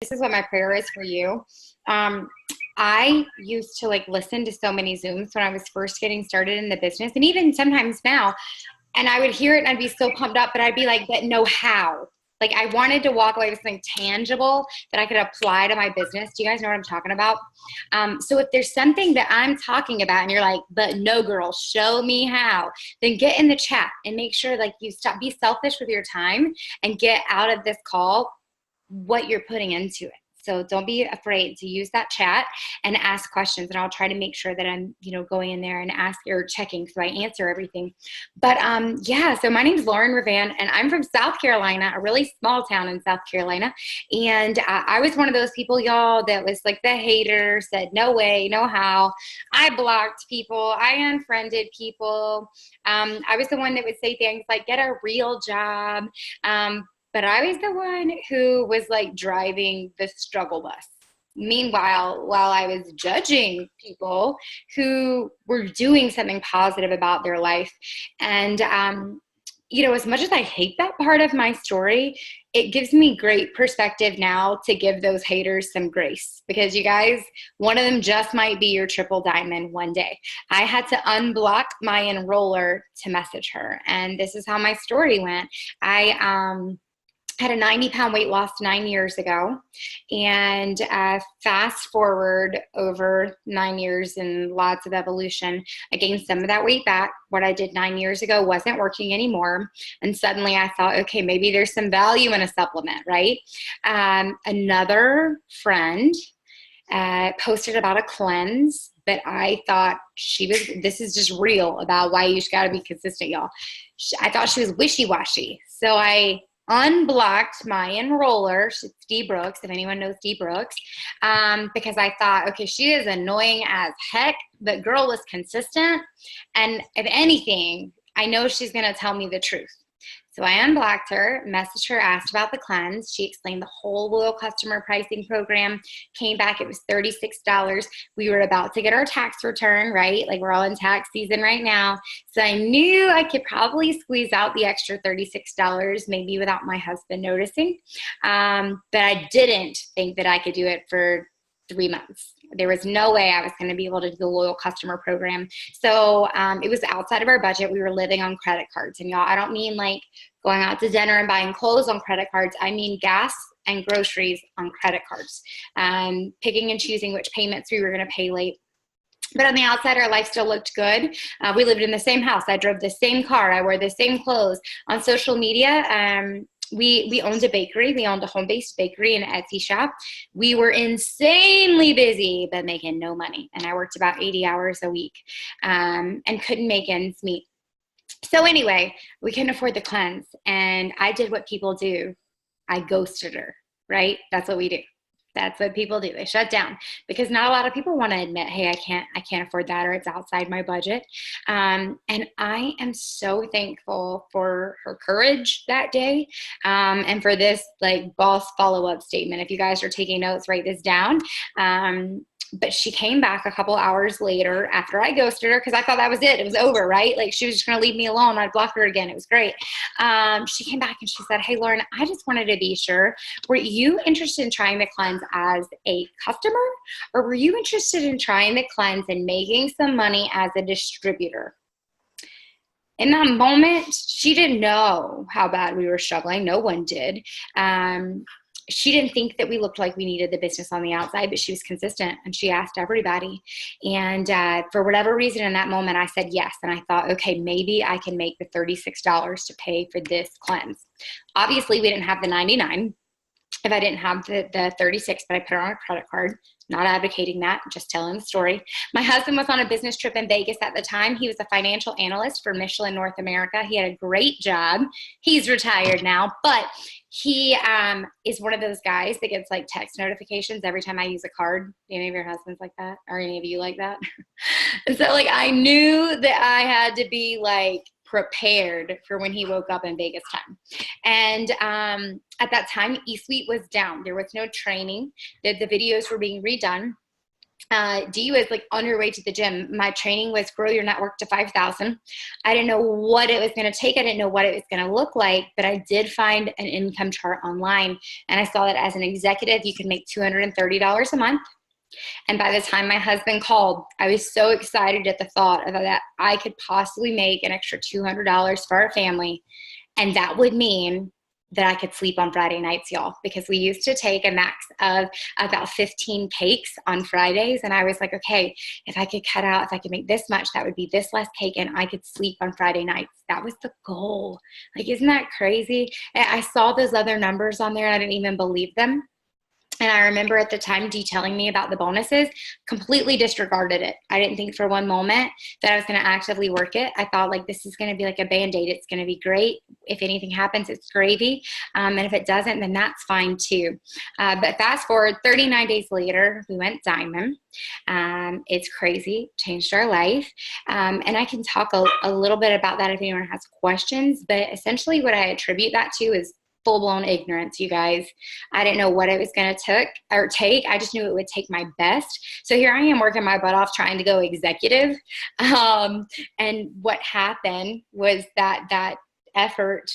This is what my prayer is for you. Um, I used to like listen to so many Zooms when I was first getting started in the business, and even sometimes now, and I would hear it and I'd be so pumped up, but I'd be like, but no, how? Like I wanted to walk away with something tangible that I could apply to my business. Do you guys know what I'm talking about? So if there's something that I'm talking about and you're like, but no girl, show me how, then get in the chat and make sure like you stop, be selfish with your time and get out of this call what you're putting into it. So don't be afraid to use that chat and ask questions. And I'll try to make sure that I'm, going in there and ask or checking so I answer everything. But yeah, so my name is Lauren Ravan and I'm from South Carolina, a really small town in South Carolina. And I was one of those people, y'all, that was like the hater, said no way, no how. I blocked people. I unfriended people. I was the one that would say things like, get a real job. But I was the one who was like driving the struggle bus. Meanwhile, while I was judging people who were doing something positive about their life. And, as much as I hate that part of my story, it gives me great perspective now to give those haters some grace because you guys, one of them just might be your triple diamond one day. I had to unblock my enroller to message her. And this is how my story went. I had a 90-pound weight loss 9 years ago, and fast forward over 9 years and lots of evolution, I gained some of that weight back. What I did 9 years ago wasn't working anymore, and suddenly I thought, okay, maybe there's some value in a supplement, right? Another friend posted about a cleanse, but I thought this is just real about why you got to be consistent, y'all. I thought she was wishy-washy, so I unblocked my enroller, Dee Brooks, if anyone knows Dee Brooks, because I thought, okay, she is annoying as heck, but girl was consistent. And if anything, I know she's going to tell me the truth. So I unblocked her, messaged her, asked about the cleanse. She explained the whole loyal customer pricing program, came back, it was $36. We were about to get our tax return, right? Like we're all in tax season right now. So I knew I could probably squeeze out the extra $36, maybe without my husband noticing. But I didn't think that I could do it for 3 months. There was no way I was going to be able to do the loyal customer program. So it was outside of our budget. We were living on credit cards. And y'all, I don't mean like going out to dinner and buying clothes on credit cards. I mean gas and groceries on credit cards, picking and choosing which payments we were going to pay late. But on the outside, our life still looked good. We lived in the same house. I drove the same car. I wore the same clothes. On social media, we owned a bakery. We owned a home-based bakery and an Etsy shop. We were insanely busy, but making no money. And I worked about 80 hours a week and couldn't make ends meet. So anyway, we couldn't afford the cleanse. And I did what people do. I ghosted her, right? That's what we do. That's what people do. They shut down because not a lot of people want to admit, hey, I can't afford that, or it's outside my budget. And I am so thankful for her courage that day, and for this like boss follow-up statement. If you guys are taking notes, write this down. But she came back a couple hours later after I ghosted her because I thought that was it. It was over, right? Like she was just going to leave me alone. I'd block her again. It was great. She came back and she said, hey, Lauren, I just wanted to be sure. Were you interested in trying the cleanse as a customer, or were you interested in trying the cleanse and making some money as a distributor? In that moment, she didn't know how bad we were struggling. No one did. She didn't think that we looked like we needed the business on the outside, but she was consistent and she asked everybody. And for whatever reason in that moment, I said yes. And I thought, okay, maybe I can make the $36 to pay for this cleanse. Obviously, we didn't have the 99 if I didn't have the 36, but I put it on a credit card. Not advocating that, just telling the story. My husband was on a business trip in Vegas at the time. He was a financial analyst for Michelin North America. He had a great job. He's retired now, but he is one of those guys that gets like text notifications every time I use a card. Any of your husbands like that? Or any of you like that? And so like I knew that I had to be like prepared for when he woke up in Vegas time. And at that time, eSuite was down. There was no training. The videos were being redone. Dee was like on her way to the gym. My training was grow your network to 5,000. I didn't know what it was going to take. I didn't know what it was going to look like, but I did find an income chart online. And I saw that as an executive, you could make $230 a month. And by the time my husband called, I was so excited at the thought of that I could possibly make an extra $200 for our family. And that would mean that I could sleep on Friday nights, y'all, because we used to take a max of about 15 cakes on Fridays. And I was like, okay, if I could cut out, if I could make this much, that would be this less cake and I could sleep on Friday nights. That was the goal. Like, isn't that crazy? I saw those other numbers on there and I didn't even believe them. And I remember at the time Dee telling me about the bonuses, completely disregarded it. I didn't think for one moment that I was going to actively work it. I thought like this is going to be like a Band-Aid. It's going to be great. If anything happens, it's gravy. And if it doesn't, then that's fine too. But fast forward 39 days later, we went diamond. It's crazy, changed our life. And I can talk a little bit about that if anyone has questions. But essentially what I attribute that to is full-blown ignorance, you guys. I didn't know what it was going to take. I just knew it would take my best. So here I am working my butt off trying to go executive. And what happened was that effort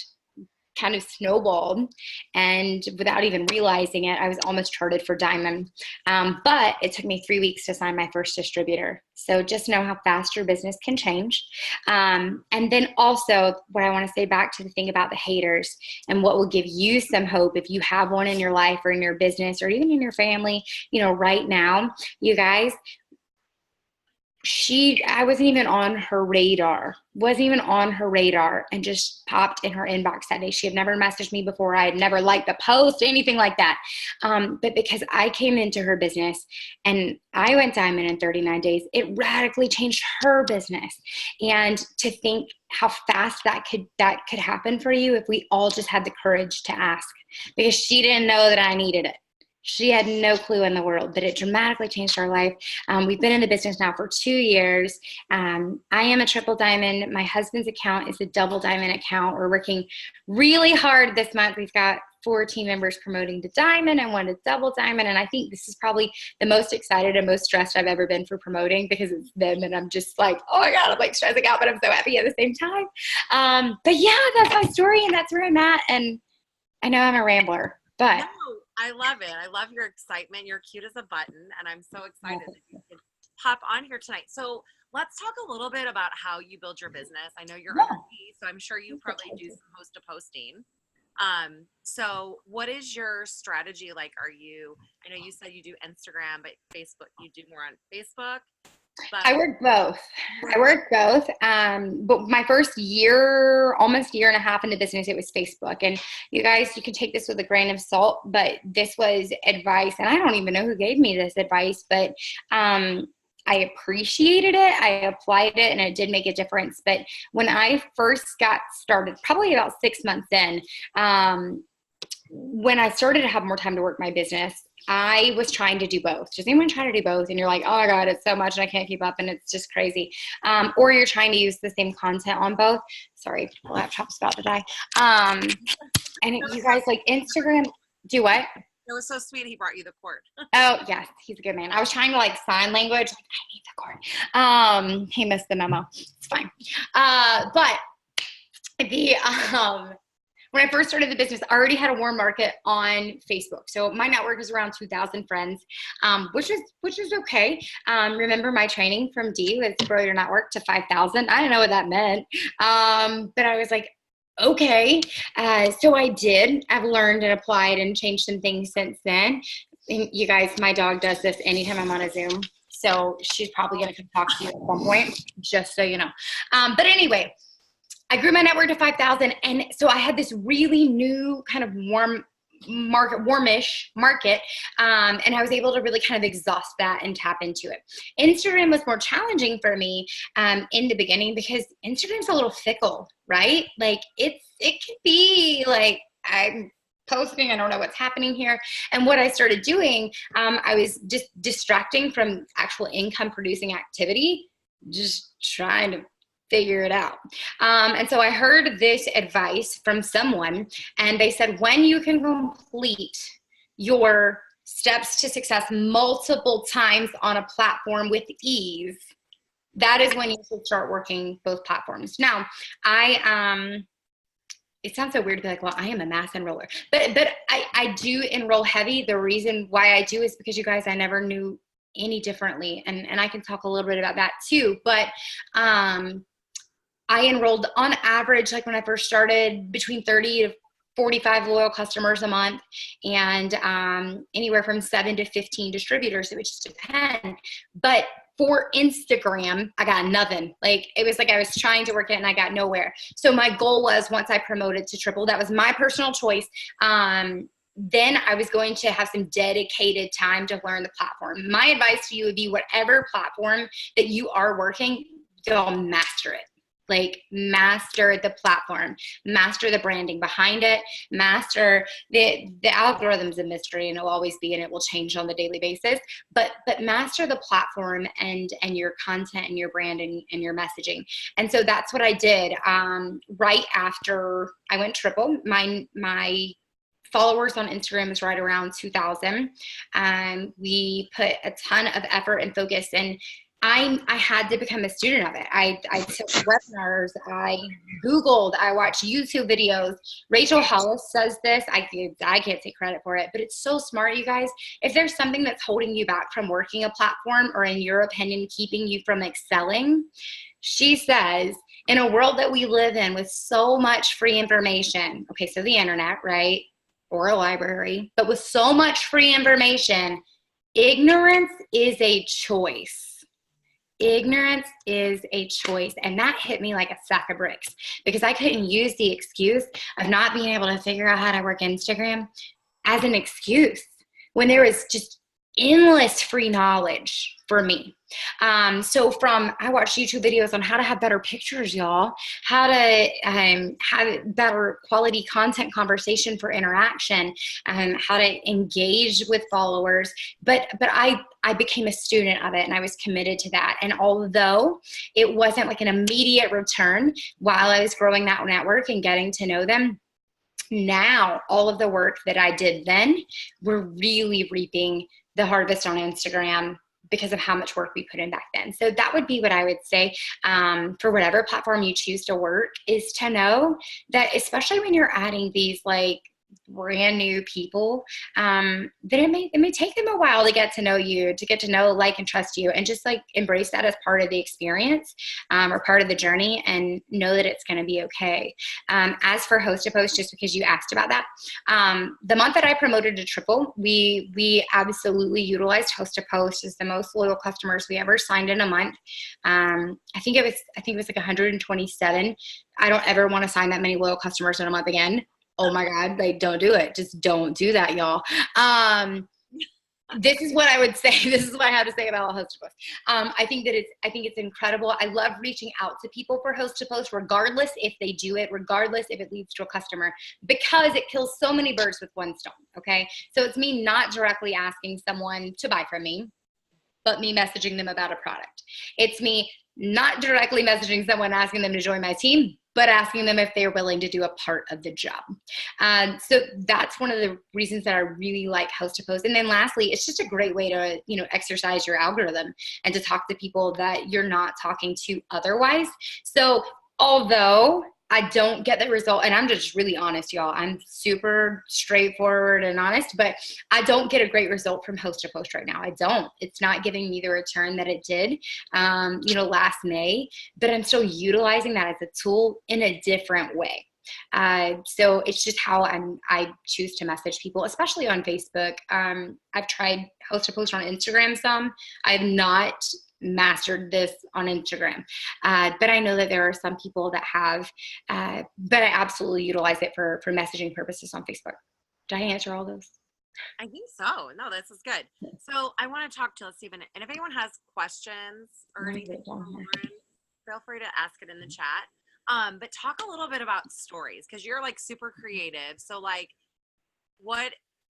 kind of snowballed, and without even realizing it, I was almost charted for diamond. But it took me 3 weeks to sign my first distributor. So just know how fast your business can change. And then also what I want to say back to the thing about the haters and what will give you some hope if you have one in your life or in your business or even in your family, right now, you guys, I wasn't even on her radar, and just popped in her inbox that day. She had never messaged me before. I had never liked the post, anything like that. But because I came into her business and I went diamond in 39 days, it radically changed her business. And to think how fast that could happen for you if we all just had the courage to ask, because she didn't know that I needed it. She had no clue in the world, but it dramatically changed our life. We've been in the business now for 2 years. I am a triple diamond. My husband's account is a double diamond account. We're working really hard this month. We've got 4 team members promoting to diamond and 1 to double diamond. And I think this is probably the most excited and most stressed I've ever been for promoting, because it's them. And I'm just like, oh my God, I'm like stressing out, but I'm so happy at the same time. But yeah, that's my story and that's where I'm at. And I know I'm a rambler, but. No, I love it. I love your excitement. You're cute as a button, and I'm so excited that you could hop on here tonight. So let's talk a little bit about how you build your business. I know you're under me, so I'm sure you probably do some host to posting. So what is your strategy like? I know you said you do Instagram, but Facebook, you do more on Facebook? But I work both. But my first year, almost year and a half in the business, it was Facebook. And you guys, you can take this with a grain of salt, but this was advice. And I don't even know who gave me this advice, but I appreciated it. I applied it and it did make a difference. But when I first got started, probably about 6 months in, when I started to have more time to work my business, I was trying to do both. Does anyone try to do both? And you're like, oh my God, it's so much and I can't keep up and it's just crazy. Or you're trying to use the same content on both. Sorry, the laptop's about to die. You guys like Instagram, do what? It was so sweet he brought you the cord. Oh, yes, he's a good man. I was trying to like sign language. Like, I need the cord. He missed the memo. It's fine. But when I first started the business, I already had a warm market on Facebook. So my network is around 2,000 friends, which is okay. Remember my training from Dee was grow your network to 5,000. I didn't know what that meant. But I was like, okay. So I did. I've learned and applied and changed some things since then. And you guys, my dog does this anytime I'm on a Zoom. So she's probably going to come talk to you at some point, just so you know. But anyway, I grew my network to 5,000. And so I had this really new kind of warmish market. And I was able to really kind of exhaust that and tap into it. Instagram was more challenging for me in the beginning because Instagram's a little fickle, right? Like it could be like, I'm posting, I don't know what's happening here. And what I started doing, I was just distracting from actual income producing activity, just trying to figure it out. And so I heard this advice from someone and they said, when you can complete your steps to success multiple times on a platform with ease, that is when you should start working both platforms. Now, it sounds so weird to be like, well, I am a mass enroller, but I do enroll heavy. The reason why I do is because, you guys, I never knew any differently. And I can talk a little bit about that too. But I enrolled on average, like when I first started, between 30 to 45 loyal customers a month, and anywhere from 7 to 15 distributors. It would just depend. But for Instagram, I got nothing. Like, it was like I was trying to work it and I got nowhere. So my goal was, once I promoted to triple, that was my personal choice. Then I was going to have some dedicated time to learn the platform. My advice to you would be, whatever platform that you are working, go master it. Like, master the platform, master the branding behind it, master the algorithm's a mystery, and it'll always be, and it will change on the daily basis. But master the platform and your content and your branding and your messaging. And so that's what I did. Right after I went triple, my followers on Instagram is right around 2,000. We put a ton of effort and focus, and I had to become a student of it. I took webinars, I Googled, I watched YouTube videos. Rachel Hollis says this. I can't take credit for it, but it's so smart, you guys. If there's something that's holding you back from working a platform, or in your opinion, keeping you from excelling, she says, in a world that we live in with so much free information, okay, so the internet, right? Or a library, but with so much free information, ignorance is a choice. Ignorance is a choice. And that hit me like a sack of bricks, because I couldn't use the excuse of not being able to figure out how to work Instagram as an excuse, when there is just endless free knowledge for me. So I watched YouTube videos on how to have better pictures, y'all, how to have better quality content conversation for interaction, how to engage with followers. But I became a student of it, and I was committed to that. And although it wasn't like an immediate return while I was growing that network and getting to know them, now all of the work that I did then, we're really reaping the harvest on Instagram because of how much work we put in back then. So that would be what I would say, for whatever platform you choose to work, is to know that, especially when you're adding these like brand new people, that it may take them a while to get to know you, to get to know, like, and trust you, and just like embrace that as part of the experience, or part of the journey, and know that it's going to be okay. As for Host to Post, just because you asked about that, the month that I promoted to triple, we absolutely utilized Host to Post as the most loyal customers we ever signed in a month. I think it was like 127. I don't ever want to sign that many loyal customers in a month again. Oh my God, like, don't do it. Just don't do that, y'all. This is what I would say. This is what I have to say about Host to Post. I think it's incredible. I love reaching out to people for Host to Post, regardless if they do it, regardless if it leads to a customer, because it kills so many birds with one stone. Okay. So it's me not directly asking someone to buy from me, but me messaging them about a product. It's me not directly messaging someone asking them to join my team, but asking them if they're willing to do a part of the job. So that's one of the reasons that I really like Host to Post. And then lastly, it's just a great way to, exercise your algorithm and to talk to people that you're not talking to otherwise. So although I don't get the result, and I'm just really honest, y'all, I'm super straightforward and honest, but I don't get a great result from Host to Post right now. I don't. It's not giving me the return that it did, last May, but I'm still utilizing that as a tool in a different way. So it's just how I choose to message people, especially on Facebook. I've tried Host to Post on Instagram some. I have not mastered this on Instagram. But I know that there are some people that have, but I absolutely utilize it for messaging purposes on Facebook. Did I answer all those? I think so. No, this is good. So I want to talk to Stephen, and if anyone has questions or anything, feel free to ask it in the chat. But talk a little bit about stories, because you're like super creative. So like,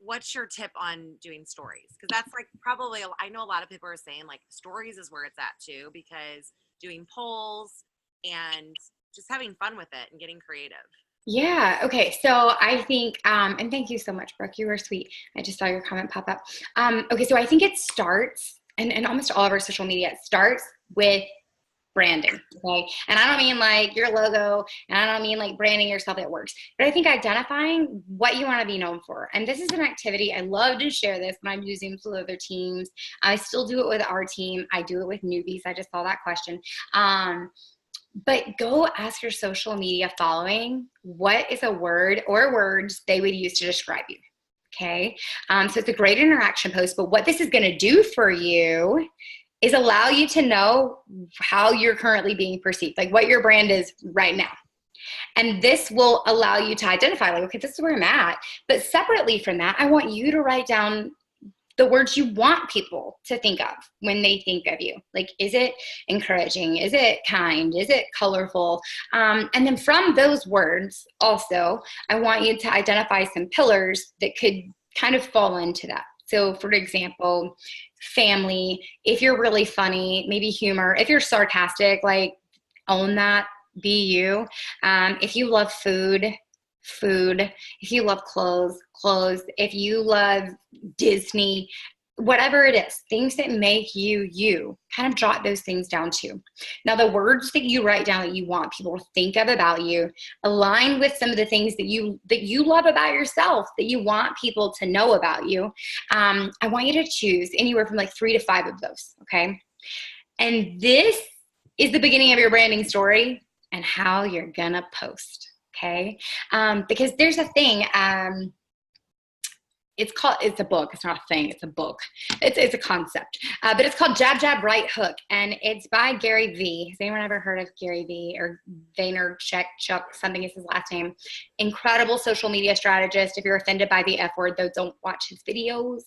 what's your tip on doing stories? Because that's like probably, I know a lot of people are saying like stories is where it's at too, because doing polls and just having fun with it and getting creative. Yeah. Okay. So I think, and thank you so much, Brooke. You were sweet. I just saw your comment pop up. Okay. So I think it starts, and almost all of our social media, it starts with branding. Okay. And I don't mean like your logo, and I don't mean like branding yourself that works, but I think identifying what you want to be known for. And this is an activity I love to share this when I'm using with other teams. I still do it with our team. I do it with newbies. I just saw that question. But go ask your social media following what is a word or words they would use to describe you. Okay. So it's a great interaction post. But what this is going to do for you is allow you to know how you're currently being perceived, like what your brand is right now. And this will allow you to identify, like, okay, this is where I'm at. But separately from that, I want you to write down the words you want people to think of when they think of you. Like, is it encouraging? Is it kind? Is it colorful? And then from those words, also, I want you to identify some pillars that could kind of fall into that. So, for example, family, if you're really funny, maybe humor. If you're sarcastic, like, own that, be you. If you love food, food. If you love clothes, clothes. If you love Disney, whatever it is, things that make you you, kind of jot those things down too. Now, the words that you write down that you want people to think of about you align with some of the things that you love about yourself, that you want people to know about you. I want you to choose anywhere from like 3 to 5 of those. Okay, and this is the beginning of your branding story and how you're gonna post. Okay, because there's a thing. It's a book. It's not a thing. It's a book. It's a concept. But it's called Jab, Jab, Right Hook. And it's by Gary Vee. Has anyone ever heard of Gary Vee or Vaynerchuk? Chuck, something is his last name. Incredible social media strategist. If you're offended by the F word, though, don't watch his videos.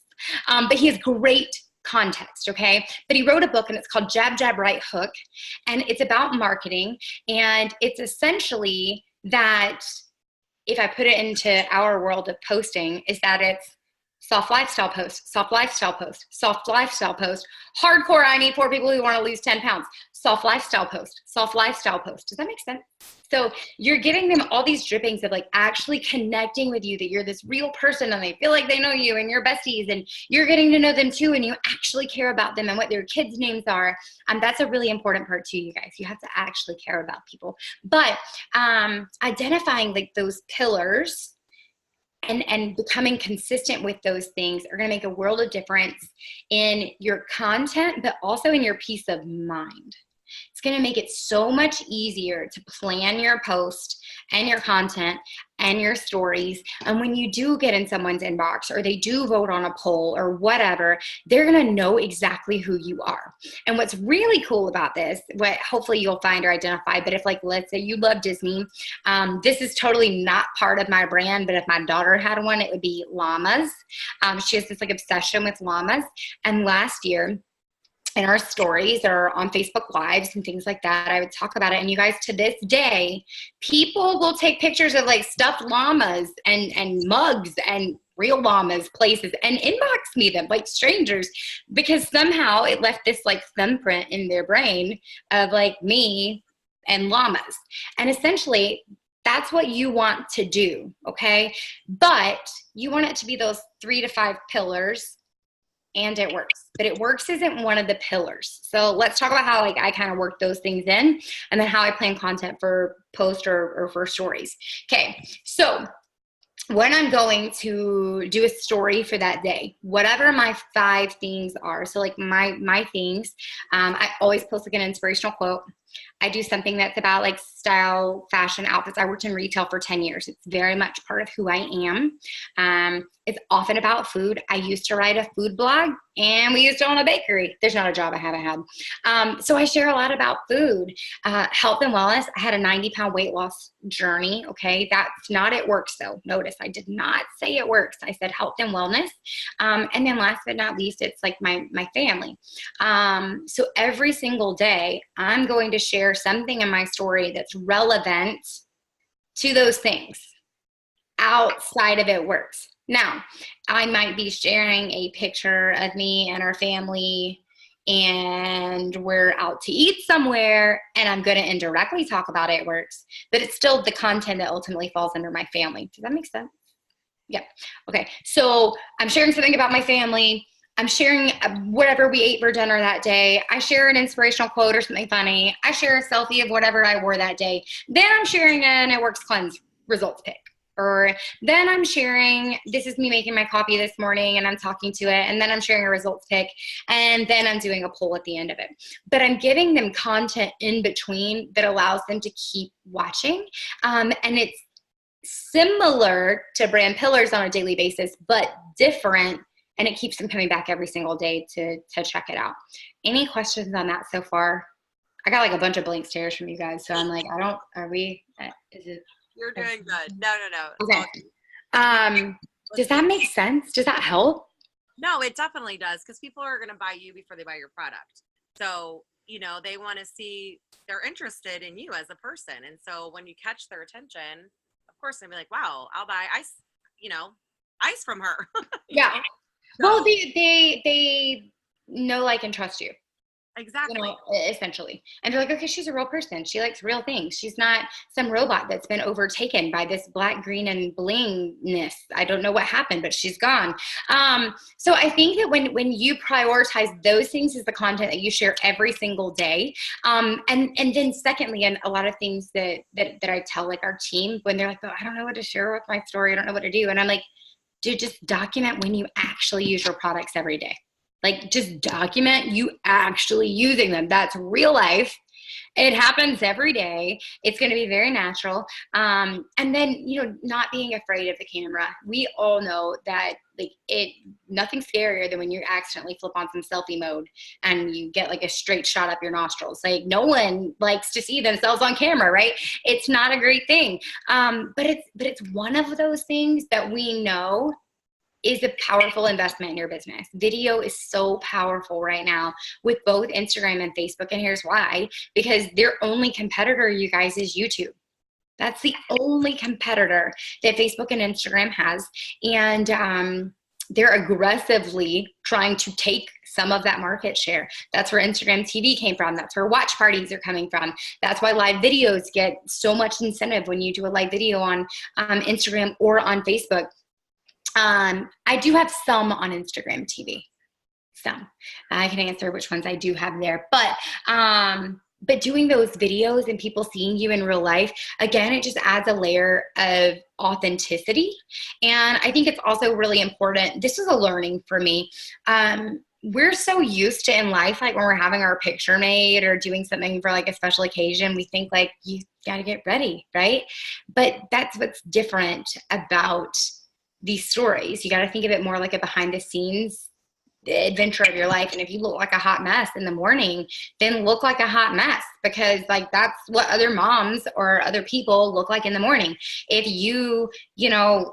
But he has great context, okay? But he wrote a book and it's called Jab, Jab, Right Hook. And it's about marketing. And it's essentially that, if I put it into our world of posting, is that it's soft lifestyle post, soft lifestyle post, soft lifestyle post, hardcore, I need 4 people who want to lose 10 pounds, soft lifestyle post, soft lifestyle post. Does that make sense? So you're giving them all these drippings of like actually connecting with you, that you're this real person and they feel like they know you and you're besties and you're getting to know them too, and you actually care about them and what their kids' names are. That's a really important part too, you guys. You have to actually care about people. But identifying like those pillars and becoming consistent with those things are going to make a world of difference in your content, but also in your peace of mind. It's going to make it so much easier to plan your post and your content and your stories. And when you do get in someone's inbox or they do vote on a poll or whatever, they're going to know exactly who you are. And what's really cool about this, what hopefully you'll find or identify, but if like, let's say you love Disney, this is totally not part of my brand, but if my daughter had one, it would be llamas. She has this like obsession with llamas. And last year, in our stories or on Facebook Lives and things like that, I would talk about it. And you guys, to this day, people will take pictures of like stuffed llamas and mugs and real llamas places and inbox me them like strangers, because somehow it left this like thumbprint in their brain of like me and llamas. And essentially, that's what you want to do, okay? But you want it to be those 3 to 5 pillars, and it works. But it works isn't one of the pillars. So let's talk about how like I kind of work those things in, and then how I plan content for post or for stories. Okay, so when I'm going to do a story for that day, whatever my 5 things are, so like my things, I always post like an inspirational quote. I do something that's about like style, fashion, outfits. I worked in retail for 10 years. It's very much part of who I am. It's often about food. I used to write a food blog and we used to own a bakery. There's not a job I haven't had. So I share a lot about food, health and wellness. I had a 90-pound weight loss journey. Okay. That's not it works though. Notice I did not say it works. I said health and wellness. And then last but not least, it's like my family. So every single day I'm going to share something in my story that's relevant to those things. Outside of it works. Now, I might be sharing a picture of me and our family, and we're out to eat somewhere and I'm going to indirectly talk about it, it works. But it's still the content that ultimately falls under my family. Does that make sense? Yeah. Okay. So I'm sharing something about my family. I'm sharing whatever we ate for dinner that day. I share an inspirational quote or something funny. I share a selfie of whatever I wore that day. Then I'm sharing an It Works Cleanse results pic. Or then I'm sharing, this is me making my coffee this morning and I'm talking to it. And then I'm sharing a results pic. And then I'm doing a poll at the end of it. But I'm giving them content in between that allows them to keep watching. And it's similar to brand pillars on a daily basis, but different. And it keeps them coming back every single day to check it out. Any questions on that so far? I got like a bunch of blank stares from you guys. So I'm like, is it? You're doing good. No. Okay. Does that make sense? Does that help? No, it definitely does. Because people are going to buy you before they buy your product. So, they want to see, they're interested in you as a person. And so when you catch their attention, of course, they'll be like, wow, I'll buy ice, ice from her. Yeah. So, well, they know, like, and trust you. Exactly. Essentially. And they're like, okay, she's a real person. She likes real things. She's not some robot that's been overtaken by this black, green, and blingness. I don't know what happened, but she's gone. So I think that when you prioritize those things as the content that you share every single day, and then secondly, and a lot of things that I tell like our team when they're like, oh, I don't know what to share with my story. I don't know what to do. And I'm like, dude, just document when you actually use your products every day. Like, just document you actually using them. That's real life. It happens every day. It's going to be very natural. And then, not being afraid of the camera. We all know that nothing's scarier than when you accidentally flip on some selfie mode and you get like a straight shot up your nostrils. Like, no one likes to see themselves on camera, right? It's not a great thing. But it's one of those things that we know is a powerful investment in your business. Video is so powerful right now with both Instagram and Facebook. And here's why, because their only competitor, you guys, is YouTube. That's the only competitor that Facebook and Instagram has. And they're aggressively trying to take some of that market share. That's where Instagram TV came from. That's where watch parties are coming from. That's why live videos get so much incentive when you do a live video on Instagram or on Facebook. I do have some on Instagram TV. Some. I can answer which ones I do have there. But doing those videos and people seeing you in real life, again, it just adds a layer of authenticity. And I think it's also really important. This is a learning for me. We're so used to in life, like when we're having our picture made or doing something for like a special occasion, we think like you got to get ready, right? But that's what's different about these stories. You got to think of it more like a behind the scenes adventure of your life. And if you look like a hot mess in the morning, then look like a hot mess, because like that's what other moms or other people look like in the morning. If you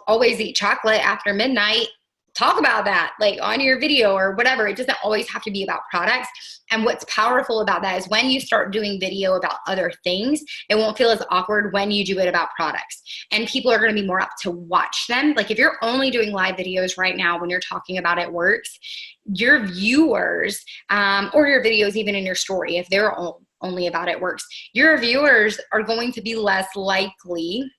always eat chocolate after midnight, talk about that like on your video or whatever. It doesn't always have to be about products. And what's powerful about that is when you start doing video about other things, it won't feel as awkward when you do it about products. And people are going to be more up to watch them. Like if you're only doing live videos right now when you're talking about It Works, your viewers or your videos, even in your story, if they're only about It Works, your viewers are going to be less likely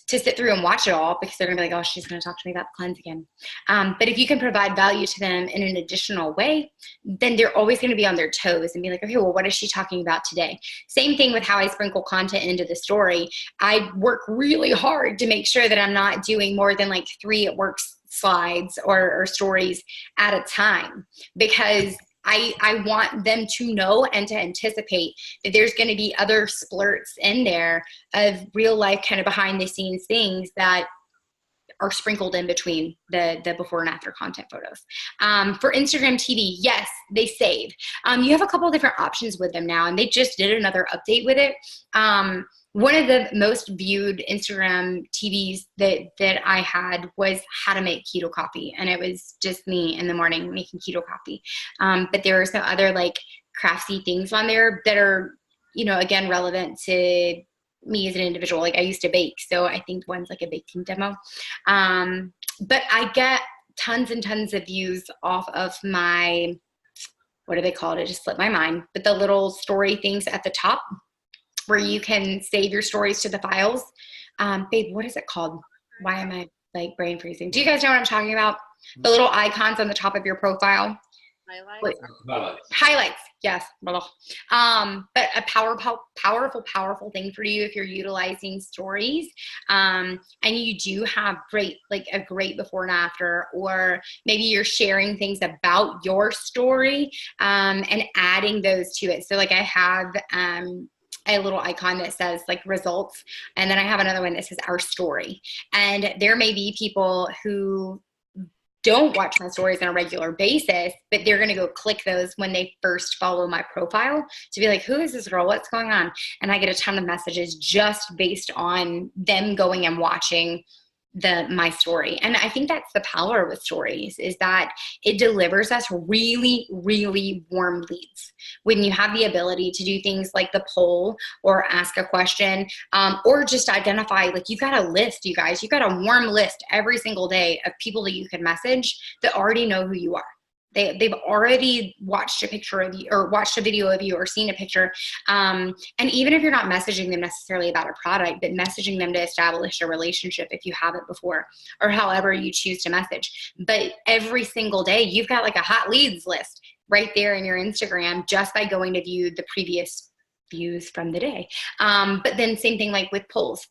to sit through and watch it all, because they're gonna be like, oh, she's gonna talk to me about the cleanse again. But if you can provide value to them in an additional way, then they're always gonna be on their toes and be like, okay, well, what is she talking about today? Same thing with how I sprinkle content into the story. I work really hard to make sure that I'm not doing more than like 3 It Works slides or stories at a time, because I want them to know and to anticipate that there's going to be other splurts in there of real life kind of behind the scenes things that are sprinkled in between the before and after content photos. For Instagram TV, yes, they save. You have a couple of different options with them now, and they just did another update with it. One of the most viewed Instagram TVs that I had was how to make keto coffee. And it was just me in the morning making keto coffee. But there are some other like craftsy things on there that are, again, relevant to me as an individual. Like I used to bake. So I think one's like a baking demo. But I get tons and tons of views off of my what do they call it? It just slipped my mind. But the little story things at the top where you can save your stories to the files. Babe, what is it called? Why am I like brain freezing? Do you guys know what I'm talking about? The little icons on the top of your profile. Highlights. Yes. But a powerful thing for you if you're utilizing stories. And you do have a great before and after, or maybe you're sharing things about your story, and adding those to it. So like I have, a little icon that says like results. And then I have another one that says our story. And there may be people who don't watch my stories on a regular basis, but they're going to go click those when they first follow my profile to be like, who is this girl? What's going on? And I get a ton of messages just based on them going and watching my story. And I think that's the power with stories, is that it delivers us really, really warm leads. When you have the ability to do things like the poll or ask a question, or just identify, like you've got a list, you guys, you've got a warm list every single day of people that you can message that already know who you are. They've already watched a picture of you or watched a video of you or seen a picture. And even if you're not messaging them necessarily about a product, but messaging them to establish a relationship if you haven't before, or however you choose to message. But every single day, you've got like a hot leads list right there in your Instagram just by going to view the previous views from the day. But then same thing like with polls.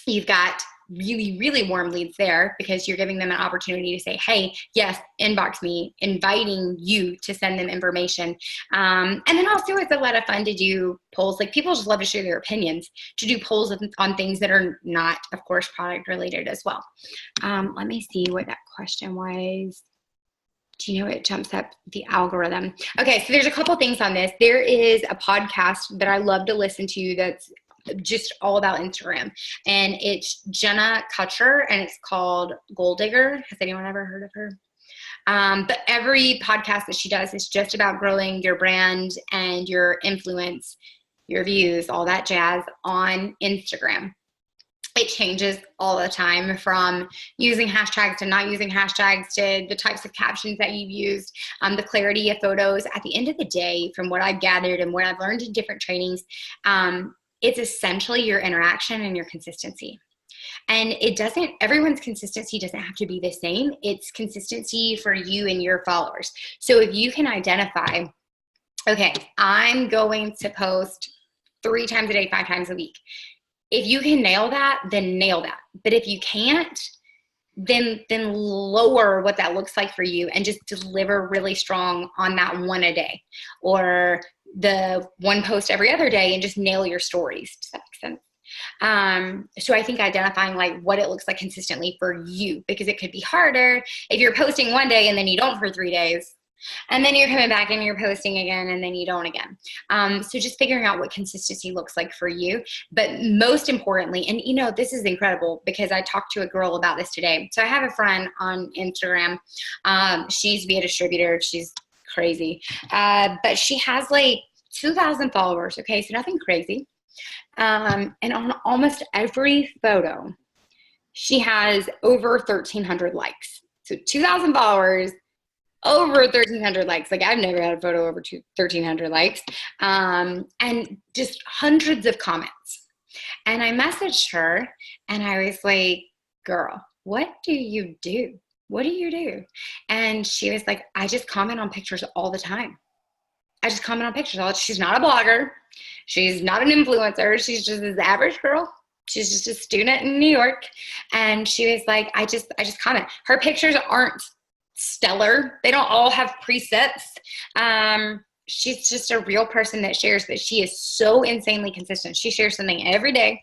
You've got really, really warm leads there because you're giving them an opportunity to say, hey, yes, inbox me, inviting you to send them information. And then also it's a lot of fun to do polls. Like people just love to share their opinions, to do polls on things that are not, of course, product related as well. Let me see what that question was. Do you know it jumps up the algorithm? Okay, so there's a couple things on this. There is a podcast that I love to listen to that's just all about Instagram, and it's Jenna Kutcher, and it's called Goal Digger. Has anyone ever heard of her? But every podcast that she does is just about growing your brand and your influence, your views, all that jazz on Instagram. It changes all the time, from using hashtags to not using hashtags to the types of captions that you've used, the clarity of photos. At the end of the day, from what I've gathered and what I've learned in different trainings, it's essentially your interaction and your consistency. And everyone's consistency doesn't have to be the same. It's consistency for you and your followers. So if you can identify, okay, I'm going to post 3 times a day, 5 times a week. If you can nail that, then nail that. But if you can't, then lower what that looks like for you and just deliver really strong on that one a day, or the one post every other day, and just nail your stories. Does that make sense? So I think identifying like what it looks like consistently for you, because it could be harder if you're posting one day and then you don't for 3 days, and then you're coming back and you're posting again and then you don't again. So just figuring out what consistency looks like for you. But most importantly, and you know, this is incredible because I talked to a girl about this today. So I have a friend on Instagram. She used to be a distributor. She's crazy. But she has like 2,000 followers. Okay. So nothing crazy. And on almost every photo, she has over 1,300 likes. So 2,000 followers, over 1,300 likes. Like I've never had a photo over 1,300 likes, and just hundreds of comments. And I messaged her and I was like, girl, what do you do? What do you do? And she was like, I just comment on pictures all the time. I just comment on pictures. She's not a blogger. She's not an influencer. She's just this average girl. She's just a student in New York. And she was like, I just comment. Her pictures aren't stellar. They don't all have presets. She's just a real person that shares, but she is so insanely consistent. She shares something every day,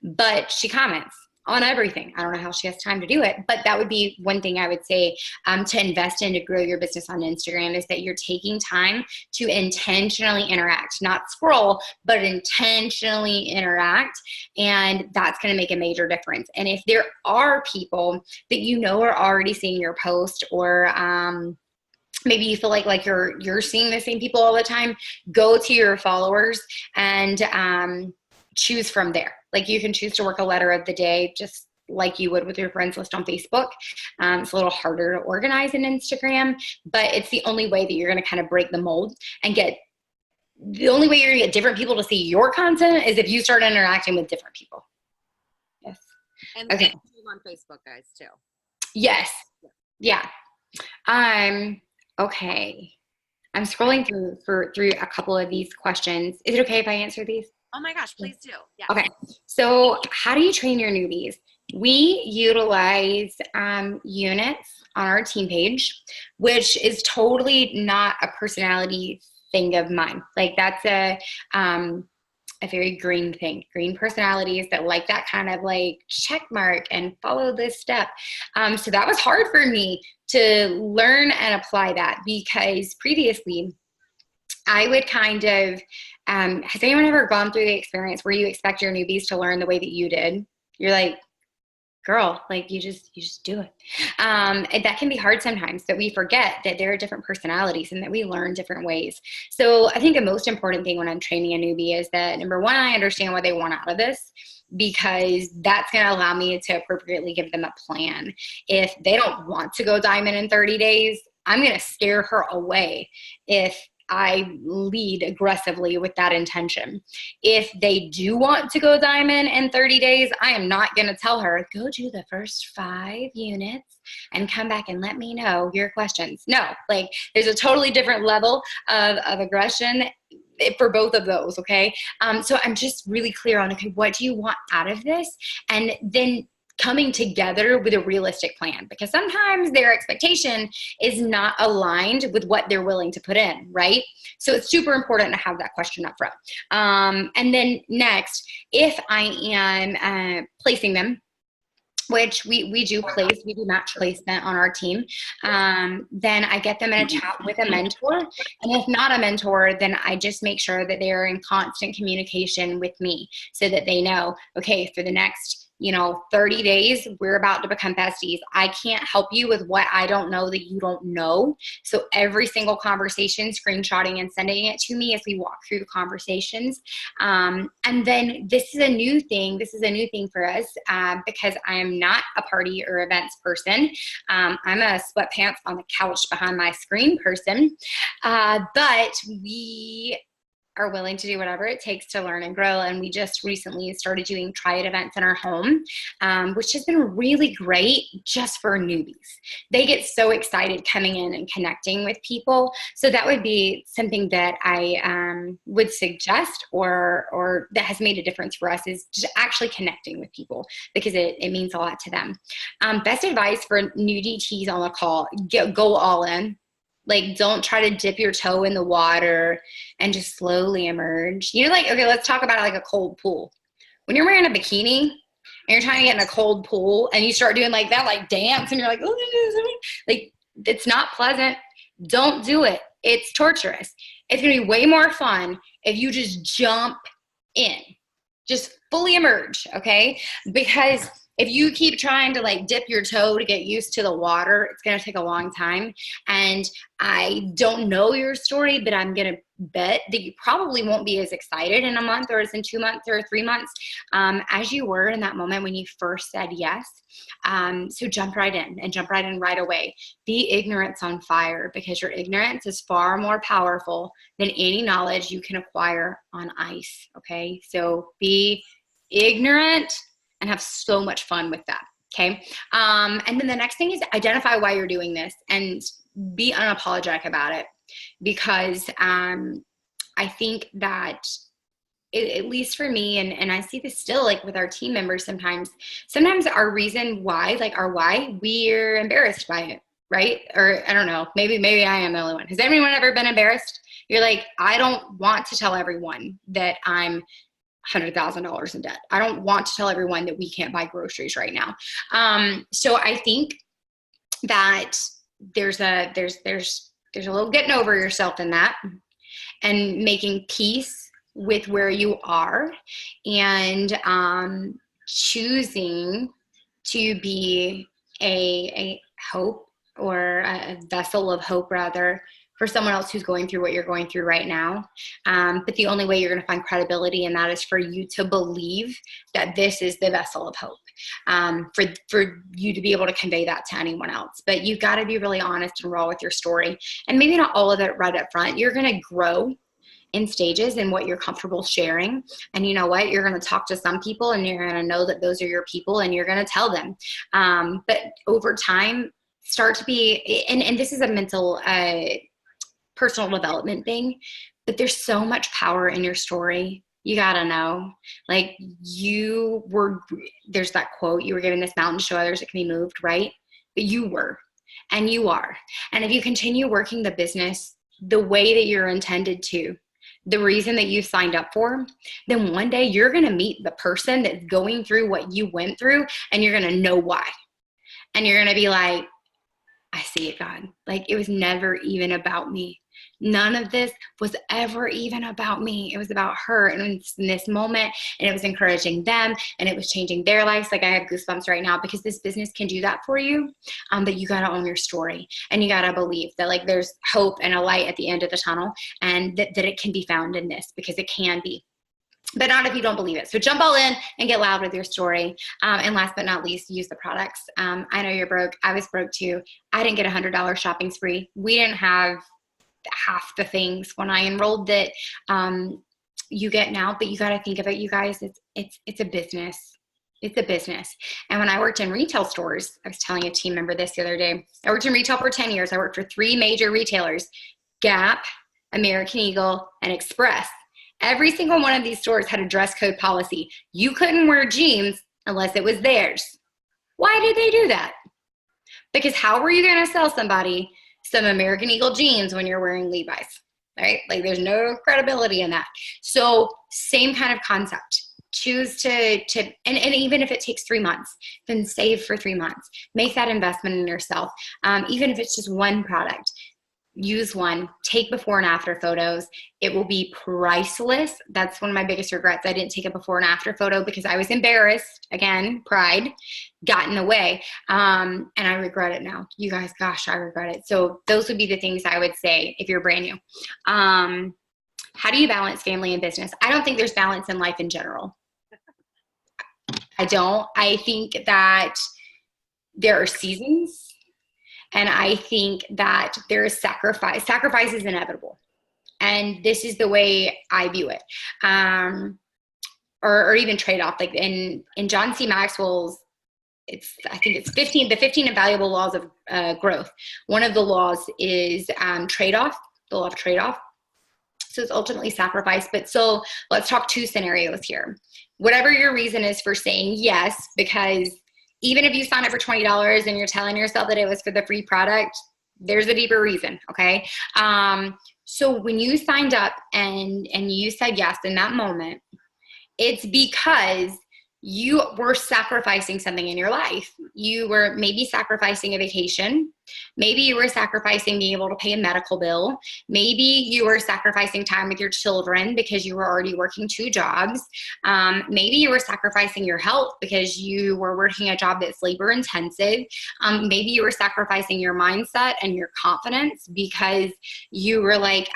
but she comments on everything. I don't know how she has time to do it, but that would be one thing I would say to invest in to grow your business on Instagram, is that you're taking time to intentionally interact, not scroll, but intentionally interact. And that's going to make a major difference. And if there are people that you know are already seeing your post, or maybe you feel like you're seeing the same people all the time, go to your followers and choose from there. Like you can choose to work a letter of the day, just like you would with your friends list on Facebook. It's a little harder to organize in Instagram, but it's the only way that you're going to kind of break the mold and the only way you're going to get different people to see your content is if you start interacting with different people. Yes. And okay. On Facebook, guys, too. Yes. Yeah. Okay. I'm scrolling through a couple of these questions. Is it okay if I answer these? Oh my gosh, please do. Yeah. Okay. So how do you train your newbies? We utilize units on our team page, which is totally not a personality thing of mine. Like that's a very green thing. Green personalities that like that kind of like check mark and follow this step. So that was hard for me to learn and apply that because previously I would kind of, has anyone ever gone through the experience where you expect your newbies to learn the way that you did? You're like, girl, like you just do it. And that can be hard sometimes, that we forget that there are different personalities and that we learn different ways. So I think the most important thing when I'm training a newbie is that, number one, I understand what they want out of this, because that's going to allow me to appropriately give them a plan. If they don't want to go diamond in 30 days, I'm going to scare her away if I lead aggressively with that intention. If they do want to go diamond in 30 days, I am not going to tell her, go do the first 5 units and come back and let me know your questions. No, like there's a totally different level of aggression for both of those, okay? So I'm just really clear on, okay, what do you want out of this? And then coming together with a realistic plan, because sometimes their expectation is not aligned with what they're willing to put in, right? So it's super important to have that question up front. And then next, if I am placing them, which we do match placement on our team, then I get them in a chat with a mentor. And if not a mentor, then I just make sure that they are in constant communication with me so that they know, okay, for the next 30 days, we're about to become besties. I can't help you with what I don't know that you don't know. So every single conversation, screenshotting and sending it to me as we walk through the conversations. And then this is a new thing. This is a new thing for us because I am not a party or events person. I'm a sweatpants on the couch behind my screen person. But we are willing to do whatever it takes to learn and grow. And we just recently started doing Try It events in our home, which has been really great just for newbies. They get so excited coming in and connecting with people. So that would be something that I would suggest or that has made a difference for us, is just actually connecting with people, because it means a lot to them. Best advice for new DTs on the call: go all in. Like, don't try to dip your toe in the water and just slowly emerge. Like, okay, let's talk about it like a cold pool. When you're wearing a bikini and you're trying to get in a cold pool and you start doing like that, like dance, and you're like, oh, like, it's not pleasant. Don't do it. It's torturous. It's going to be way more fun if you just jump in, just fully emerge, okay? Because if you keep trying to like dip your toe to get used to the water, it's going to take a long time. And I don't know your story, but I'm going to bet that you probably won't be as excited in a month or as in 2 months or 3 months as you were in that moment when you first said yes. So jump right in, and jump right in right away. Be ignorance on fire, because your ignorance is far more powerful than any knowledge you can acquire on ice. Okay. So be ignorant and have so much fun with that. Okay. And then the next thing is identify why you're doing this and be unapologetic about it. Because I think that at least for me, and I see this still like with our team members, sometimes our reason why, like our why, we're embarrassed by it, right? Or I don't know, maybe I am the only one. Has anyone ever been embarrassed? You're like, I don't want to tell everyone that I'm $100,000 in debt. I don't want to tell everyone that we can't buy groceries right now. So I think that there's a little getting over yourself in that, and making peace with where you are, and choosing to be a hope, or a vessel of hope rather, for someone else who's going through what you're going through right now. But the only way you're going to find credibility in that is for you to believe that this is the vessel of hope. for you to be able to convey that to anyone else. But you've got to be really honest and raw with your story, and maybe not all of it right up front. You're going to grow in stages in what you're comfortable sharing. And you know what? You're going to talk to some people and you're going to know that those are your people and you're going to tell them. But over time, start to be, and this is a mental, personal development thing, but there's so much power in your story. You got to know, like there's that quote, you were given this mountain to show others it can be moved, right? But you were, and you are. And if you continue working the business the way that you're intended to, the reason that you signed up for, then one day you're going to meet the person that's going through what you went through, and you're going to know why. And you're going to be like, I see it, God. Like, it was never even about me. None of this was ever even about me. It was about her, and in this moment, and it was encouraging them, and it was changing their lives. Like, I have goosebumps right now because this business can do that for you. But you got to own your story, and you got to believe that, like, there's hope and a light at the end of the tunnel, and that it can be found in this, because it can be. But not if you don't believe it. So jump all in and get loud with your story. And last but not least, use the products. I know you're broke. I was broke too. I didn't get $100 shopping spree. We didn't have half the things when I enrolled that you get now. But you got to think of it, you guys. It's a business. It's a business. And when I worked in retail stores, I was telling a team member this the other day. I worked in retail for 10 years. I worked for 3 major retailers: Gap, American Eagle, and Express. Every single one of these stores had a dress code policy. You couldn't wear jeans unless it was theirs. Why did they do that? Because how were you going to sell somebody some American Eagle jeans when you're wearing Levi's, right? Like, there's no credibility in that. So same kind of concept. Choose to and even if it takes 3 months, then save for 3 months. Make that investment in yourself. Even if it's just one product. Use one, take before and after photos. It will be priceless. That's one of my biggest regrets. I didn't take a before and after photo because I was embarrassed. Again, pride got in the way. And I regret it now. You guys, gosh, I regret it. So those would be the things I would say if you're brand new. How do you balance family and business? I don't think there's balance in life in general. I don't. I think that there are seasons. And I think that there is sacrifice. Sacrifice is inevitable. And this is the way I view it. Or even trade-off. Like in John C. Maxwell's, I think it's the 15 invaluable laws of growth. One of the laws is trade-off, the law of trade-off. So it's ultimately sacrifice. But so let's talk 2 scenarios here. Whatever your reason is for saying yes, because even if you sign up for $20 and you're telling yourself that it was for the free product, there's a deeper reason, okay? So when you signed up and you said yes in that moment, it's because you were sacrificing something in your life. You were maybe sacrificing a vacation. Maybe you were sacrificing being able to pay a medical bill. Maybe you were sacrificing time with your children because you were already working 2 jobs. Maybe you were sacrificing your health because you were working a job that's labor intensive. Maybe you were sacrificing your mindset and your confidence because you were like,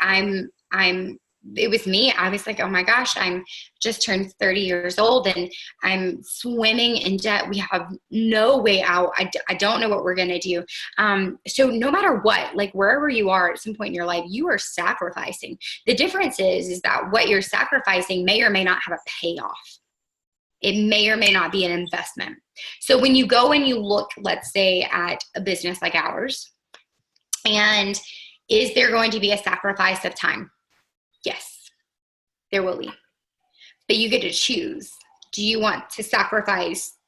it was me. I was like, oh my gosh, I'm just turned 30 years old and I'm swimming in debt. We have no way out. I don't know what we're going to do. So no matter what, like wherever you are at some point in your life, you are sacrificing. The difference is that what you're sacrificing may or may not have a payoff. It may or may not be an investment. So when you go and you look, let's say, at a business like ours, and is there going to be a sacrifice of time? Yes, there will be. But you get to choose. Do you want to sacrifice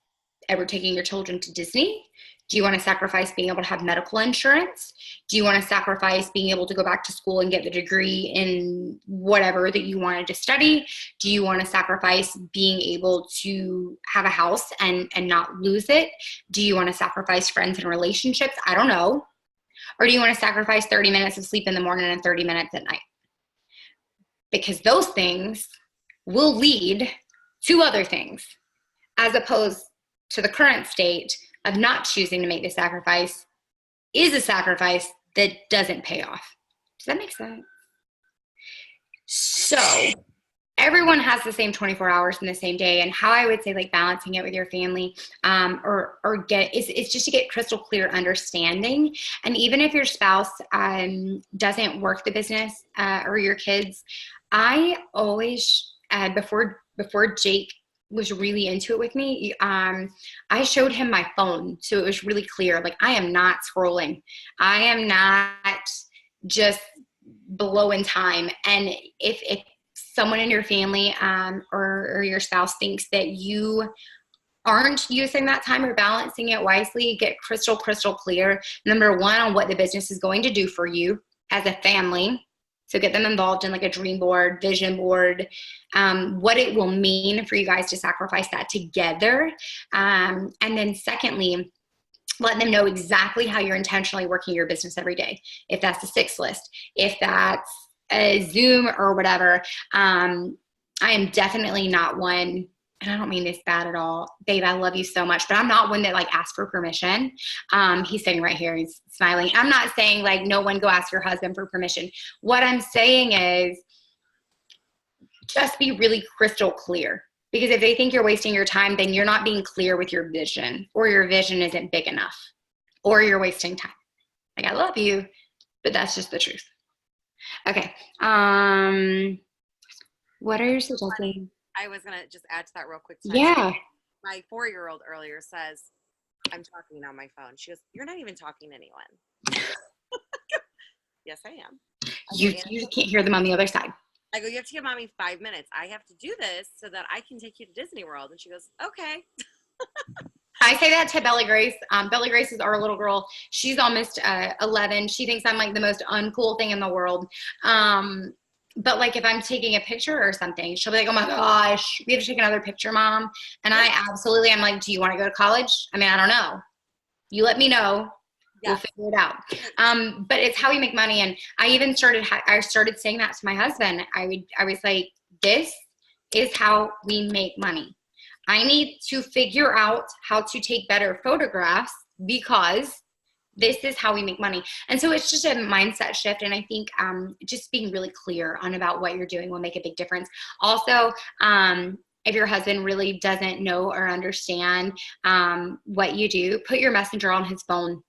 ever taking your children to Disney? Do you want to sacrifice being able to have medical insurance? Do you want to sacrifice being able to go back to school and get the degree in whatever that you wanted to study? Do you want to sacrifice being able to have a house and not lose it? Do you want to sacrifice friends and relationships? I don't know. Or do you want to sacrifice 30 minutes of sleep in the morning and 30 minutes at night? Because those things will lead to other things, as opposed to the current state of not choosing to make the sacrifice is a sacrifice that doesn't pay off. Does that make sense? So everyone has the same 24 hours in the same day. And how I would say like balancing it with your family, or get it's just to get crystal clear understanding. And even if your spouse doesn't work the business, or your kids, I always before Jake was really into it with me, I showed him my phone, so it was really clear. Like, I am not scrolling. I am not just blowing time. And if someone in your family, or your spouse thinks that you aren't using that time or balancing it wisely, get crystal clear, number one, on what the business is going to do for you as a family. So get them involved in like a dream board, vision board, what it will mean for you guys to sacrifice that together. And then secondly, let them know exactly how you're intentionally working your business every day. If that's a 6 list, if that's a Zoom or whatever. I am definitely not one, and I don't mean this bad at all, babe, I love you so much, but I'm not one that like asks for permission. He's sitting right here, he's smiling. I'm not saying like no one go ask your husband for permission. What I'm saying is just be really crystal clear. Because if they think you're wasting your time, then you're not being clear with your vision, or your vision isn't big enough, or you're wasting time. Like, I love you, but that's just the truth. Okay. What are you suggesting? I was going to just add to that real quick. Yeah. My 4-year-old earlier says, I'm talking on my phone. She goes, you're not even talking to anyone. Yes, I am. You can't hear them on the other side. I go, you have to give mommy 5 minutes. I have to do this so that I can take you to Disney World. And she goes, okay. I say that to Bella Grace. Bella Grace is our little girl. She's almost 11. She thinks I'm like the most uncool thing in the world. But like if I'm taking a picture or something, she'll be like, oh my gosh, we have to take another picture, Mom. And I'm like, do you want to go to college? I mean, I don't know. You let me know. Yeah. We'll figure it out. But it's how we make money. And I even started saying that to my husband. I was like, this is how we make money. I need to figure out how to take better photographs, because this is how we make money. And so it's just a mindset shift. And I think just being really clear on about what you're doing will make a big difference. Also, if your husband really doesn't know or understand what you do, put your messenger on his phone.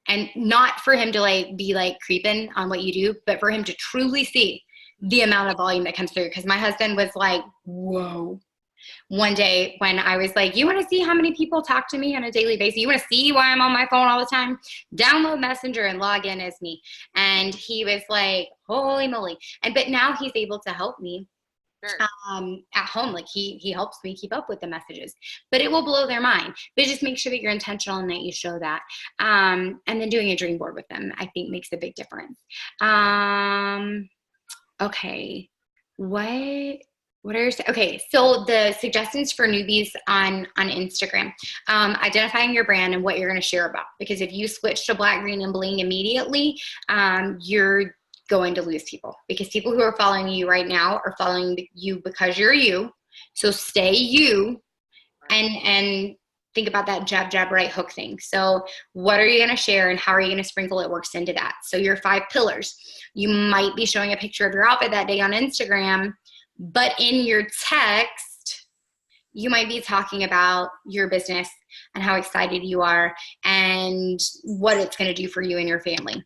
And not for him to like be like creeping on what you do, but for him to truly see the amount of volume that comes through. Because my husband was like, whoa. One day when I was like, you want to see how many people talk to me on a daily basis? You want to see why I'm on my phone all the time? Download Messenger and log in as me. And he was like, holy moly. But now he's able to help me. Sure. At home, like he helps me keep up with the messages, but it will blow their mind. But just make sure that you're intentional and that you show that. And then doing a dream board with them, I think, makes a big difference. Okay. Okay, so the suggestions for newbies on Instagram, identifying your brand and what you're going to share about. Because if you switch to black, green, and bling immediately, you're going to lose people, because people who are following you right now are following you because you're you. So stay you, and think about that jab, right hook thing. So what are you going to share and how are you going to sprinkle it works into that? So your 5 pillars, you might be showing a picture of your outfit that day on Instagram, but in your text, you might be talking about your business and how excited you are and what it's going to do for you and your family.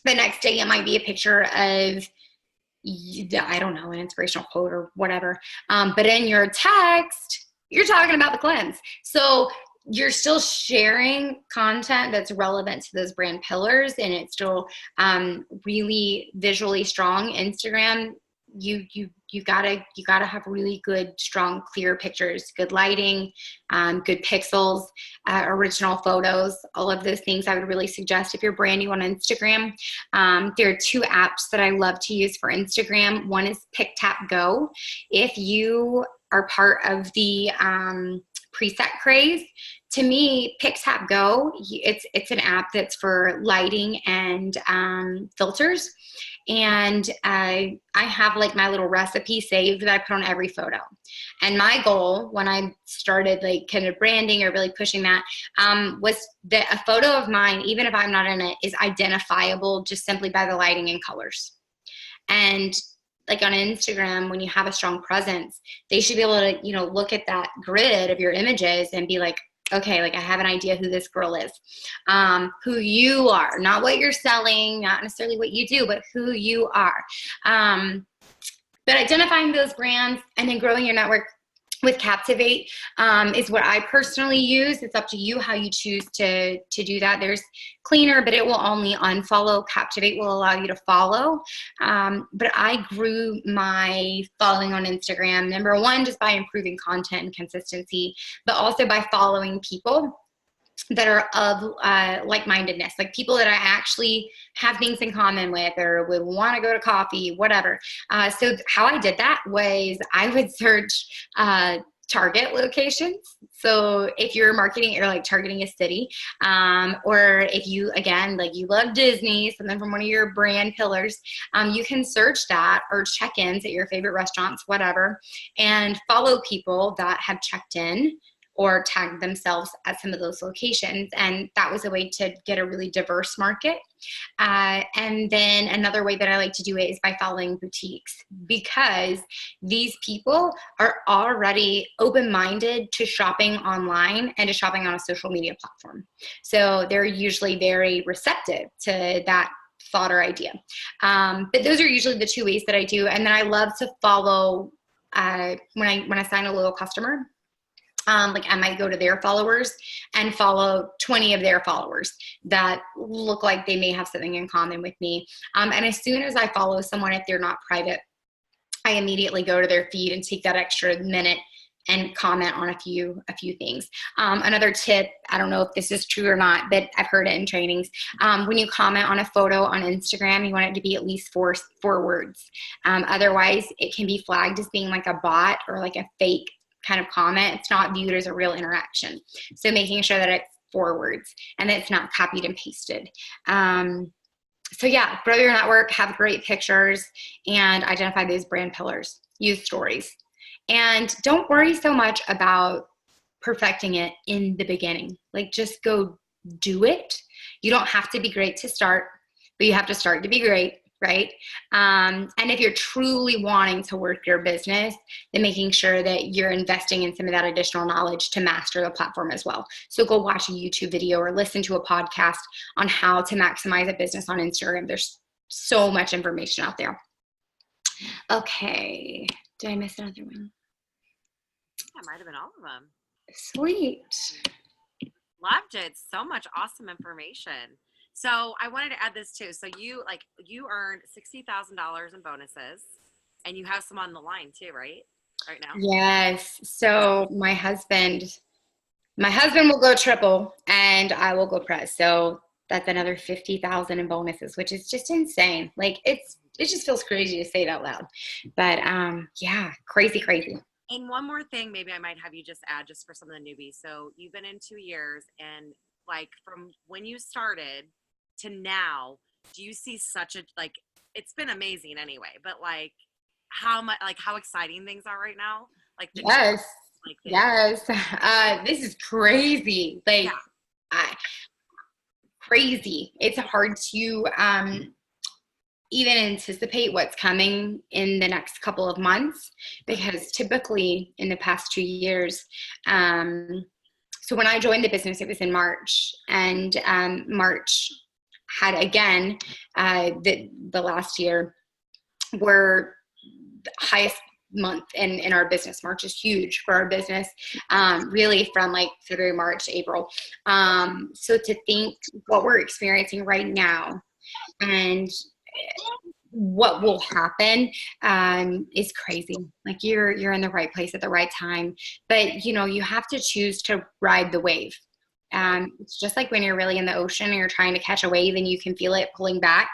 The next day, it might be a picture of, I don't know, an inspirational quote or whatever. But in your text, you're talking about the cleanse. So you're still sharing content that's relevant to those brand pillars, and it's still really visually strong. Instagram, you gotta have really good, strong, clear pictures, good lighting, good pixels, original photos, all of those things I would really suggest if you're brand new on Instagram. There are 2 apps that I love to use for Instagram. One is PicTapGo. If you are part of the preset craze, to me, PicTapGo, it's an app that's for lighting and filters. And I have like my little recipe saved that I put on every photo. And my goal when I started like kind of branding or really pushing that was that a photo of mine, even if I'm not in it, is identifiable just simply by the lighting and colors. And like on Instagram, when you have a strong presence, they should be able to, you know, look at that grid of your images and be like, okay, like I have an idea who this girl is, who you are, not what you're selling, not necessarily what you do, but who you are. But identifying those brands and then growing your network with Captivate is what I personally use. It's up to you how you choose to do that. There's Cleaner, but it will only unfollow. Captivate will allow you to follow. But I grew my following on Instagram, number one, just by improving content and consistency, but also by following people that are of like-mindedness, like people that I actually have things in common with or would want to go to coffee, whatever. So how I did that was I would search target locations. So if you're marketing or like targeting a city, or if you, again, like you love Disney, something from one of your brand pillars, you can search that or check-ins at your favorite restaurants, whatever, and follow people that have checked in or tagged themselves at some of those locations. And that was a way to get a really diverse market. And then another way that I like to do it is by following boutiques, because these people are already open-minded to shopping online and to shopping on a social media platform. So they're usually very receptive to that thought or idea. But those are usually the two ways that I do. And then I love to follow, when I sign a loyal customer, like I might go to their followers and follow 20 of their followers that look like they may have something in common with me. And as soon as I follow someone, if they're not private, I immediately go to their feed and take that extra minute and comment on a few things. Another tip, I don't know if this is true or not, but I've heard it in trainings. When you comment on a photo on Instagram, you want it to be at least four words. Otherwise, it can be flagged as being like a bot or like a fake kind of comment. It's not viewed as a real interaction. So making sure that it's 4 words and that it's not copied and pasted. So yeah, grow your network, have great pictures, and identify those brand pillars. Use stories. And don't worry so much about perfecting it in the beginning. Like just go do it. You don't have to be great to start, but you have to start to be great. Right? And if you're truly wanting to work your business, then making sure that you're investing in some of that additional knowledge to master the platform as well. So go watch a YouTube video or listen to a podcast on how to maximize a business on Instagram. There's so much information out there. Okay. Did I miss another one? That might have been all of them. Sweet. Loved it. So much awesome information. So I wanted to add this too. So you earned $60,000 in bonuses, and you have some on the line too, right? Right now. Yes. So my husband will go triple, and I will go press. So that's another 50,000 in bonuses, which is just insane. Like it just feels crazy to say it out loud. But yeah, crazy. And one more thing, maybe I might have you just add just for some of the newbies. So you've been in 2 years, and like from when you started to now, do you see such a, like, it's been amazing anyway, but like how much, like how exciting things are right now? Like yes, this is crazy. Like yeah. Crazy. It's hard to even anticipate what's coming in the next couple of months, because typically in the past 2 years, so when I joined the business, it was in March, and March had again the last year were the highest month in our business. March is huge for our business, really from like February, March, April. So to think what we're experiencing right now and what will happen is crazy. Like you're in the right place at the right time, but you know, you have to choose to ride the wave. It's just like when you're really in the ocean and you're trying to catch a wave and you can feel it pulling back,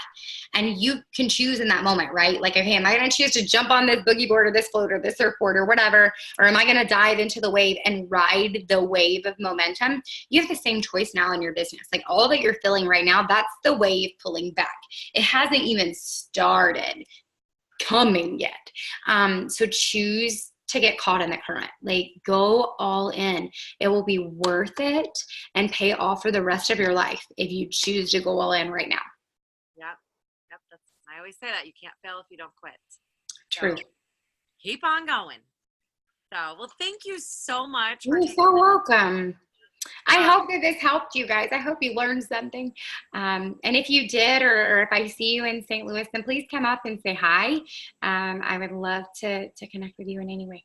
and you can choose in that moment, right? Like, okay, am I going to choose to jump on this boogie board or this float or this surfboard or whatever, or am I going to dive into the wave and ride the wave of momentum? You have the same choice now in your business. Like all that you're feeling right now, that's the wave pulling back. It hasn't even started coming yet. So choose to get caught in the current. Like go all in. It will be worth it and pay off for the rest of your life if you choose to go all in right now. Yep. I always say that you can't fail if you don't quit. True. So keep on going. So, well, thank you so much. You're so welcome. I hope that this helped you guys. I hope you learned something. And if you did, or if I see you in St. Louis, then please come up and say hi. I would love to connect with you in any way.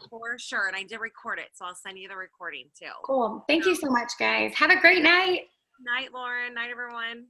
For sure. And I did record it, so I'll send you the recording too. Cool. Thank you so much, guys. Have a great night. Night, Lauren. Night, everyone.